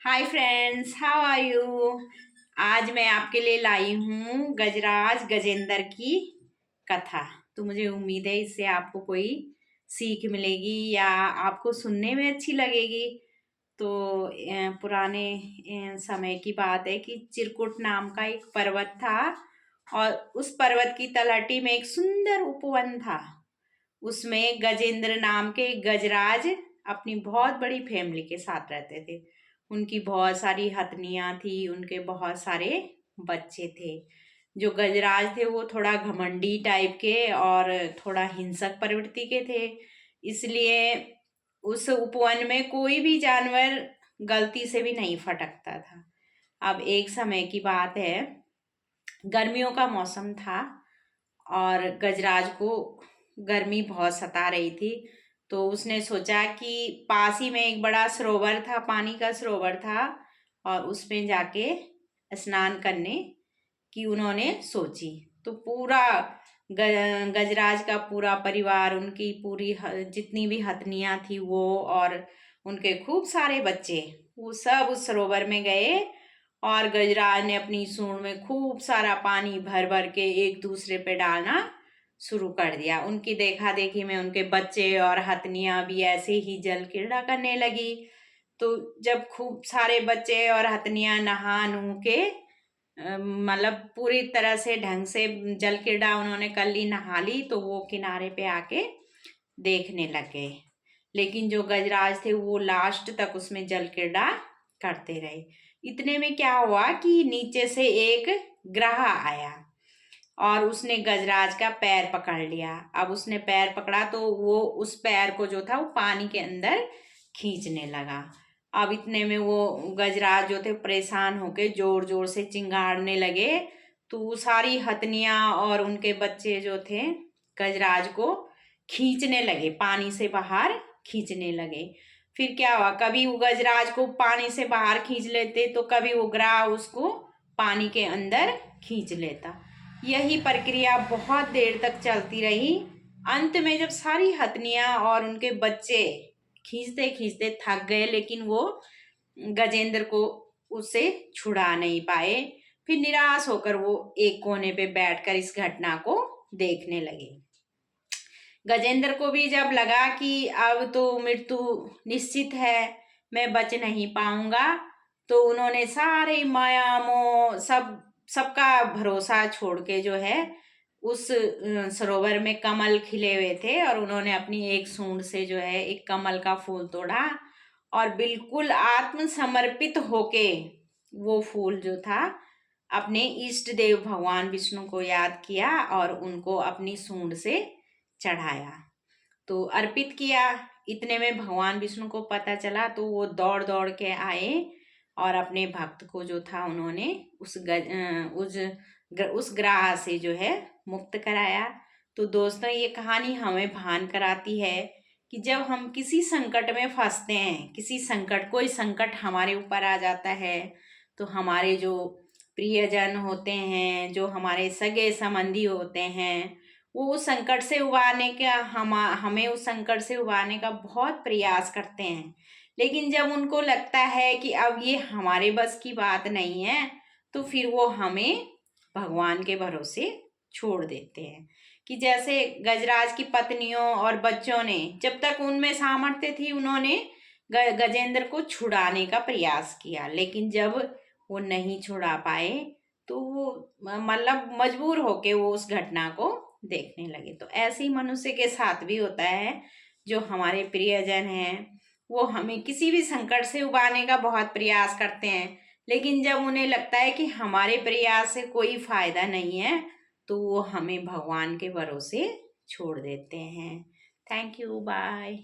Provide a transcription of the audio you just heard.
Hi friends, how are you. आज मैं आपके लिए लाई हूँ गजराज गजेंद्र की कथा। तो मुझे उम्मीद है इससे आपको कोई सीख मिलेगी या आपको सुनने में अच्छी लगेगी। तो पुराने समय की बात है कि चिरकुट नाम का एक पर्वत था और उस पर्वत की तलहटी में एक सुंदर उपवन था। उसमें गजेंद्र नाम के एक गजराज अपनी बहुत बड़ी फैमिली के साथ रहते थे। उनकी बहुत सारी हथनियां थी, उनके बहुत सारे बच्चे थे। जो गजराज थे वो थोड़ा घमंडी टाइप के और थोड़ा हिंसक प्रवृत्ति के थे। इसलिए उस उपवन में कोई भी जानवर गलती से भी नहीं फटकता था। अब एक समय की बात है, गर्मियों का मौसम था और गजराज को गर्मी बहुत सता रही थी। तो उसने सोचा कि पास ही में एक बड़ा सरोवर था, पानी का सरोवर था, और उसमें जाके स्नान करने की उन्होंने सोची। तो पूरा गजराज का पूरा परिवार, उनकी पूरी जितनी भी हथनियां थी वो और उनके खूब सारे बच्चे, वो सब उस सरोवर में गए और गजराज ने अपनी सूंड में खूब सारा पानी भर भर के एक दूसरे पे डालना शुरू कर दिया। उनकी देखा देखी में उनके बच्चे और हथनियां भी ऐसे ही जल क्रीड़ा करने लगी। तो जब खूब सारे बच्चे और हथनियां नहा नू के मतलब पूरी तरह से ढंग से जल क्रीड़ा उन्होंने कर ली, नहा ली, तो वो किनारे पे आके देखने लग गए। लेकिन जो गजराज थे वो लास्ट तक उसमें जल क्रीड़ा करते रहे। इतने में क्या हुआ कि नीचे से एक ग्राह आया और उसने गजराज का पैर पकड़ लिया। अब उसने पैर पकड़ा तो वो उस पैर को जो था वो पानी के अंदर खींचने लगा। अब इतने में वो गजराज जो थे परेशान होके जोर जोर से चिंगाड़ने लगे। तो सारी हथनियां और उनके बच्चे जो थे गजराज को खींचने लगे, पानी से बाहर खींचने लगे। फिर क्या हुआ, कभी वो गजराज को पानी से बाहर खींच लेते तो कभी वो ग्राह उसको पानी के अंदर खींच लेता। यही प्रक्रिया बहुत देर तक चलती रही। अंत में जब सारी हथनियां और उनके बच्चे खींचते खींचते थक गए, लेकिन वो गजेंद्र को उससे छुड़ा नहीं पाए। फिर निराश होकर वो एक कोने पे बैठकर इस घटना को देखने लगे। गजेंद्र को भी जब लगा कि अब तो मृत्यु निश्चित है, मैं बच नहीं पाऊंगा, तो उन्होंने सारे माया मोह सबका भरोसा छोड़ के जो है उस सरोवर में कमल खिले हुए थे और उन्होंने अपनी एक सूंड से जो है एक कमल का फूल तोड़ा और बिल्कुल आत्मसमर्पित होके वो फूल जो था अपने इष्ट देव भगवान विष्णु को याद किया और उनको अपनी सूंड से चढ़ाया, तो अर्पित किया। इतने में भगवान विष्णु को पता चला तो वो दौड़ दौड़ के आए और अपने भक्त को जो था उन्होंने उस ग्राह से जो है मुक्त कराया। तो दोस्तों, ये कहानी हमें भान कराती है कि जब हम किसी संकट में फंसते हैं, कोई संकट हमारे ऊपर आ जाता है, तो हमारे जो प्रियजन होते हैं, जो हमारे सगे संबंधी होते हैं, वो उस संकट से उबारने का हमें उस संकट से उबारने का बहुत प्रयास करते हैं। लेकिन जब उनको लगता है कि अब ये हमारे बस की बात नहीं है, तो फिर वो हमें भगवान के भरोसे छोड़ देते हैं। कि जैसे गजराज की पत्नियों और बच्चों ने, जब तक उनमें सामर्थ्य थी, उन्होंने गजेंद्र को छुड़ाने का प्रयास किया, लेकिन जब वो नहीं छुड़ा पाए तो वो मतलब मजबूर होके वो उस घटना को देखने लगे। तो ऐसे ही मनुष्य के साथ भी होता है। जो हमारे प्रियजन हैं वो हमें किसी भी संकट से उबारने का बहुत प्रयास करते हैं, लेकिन जब उन्हें लगता है कि हमारे प्रयास से कोई फायदा नहीं है, तो वो हमें भगवान के भरोसे छोड़ देते हैं। Thank you, bye.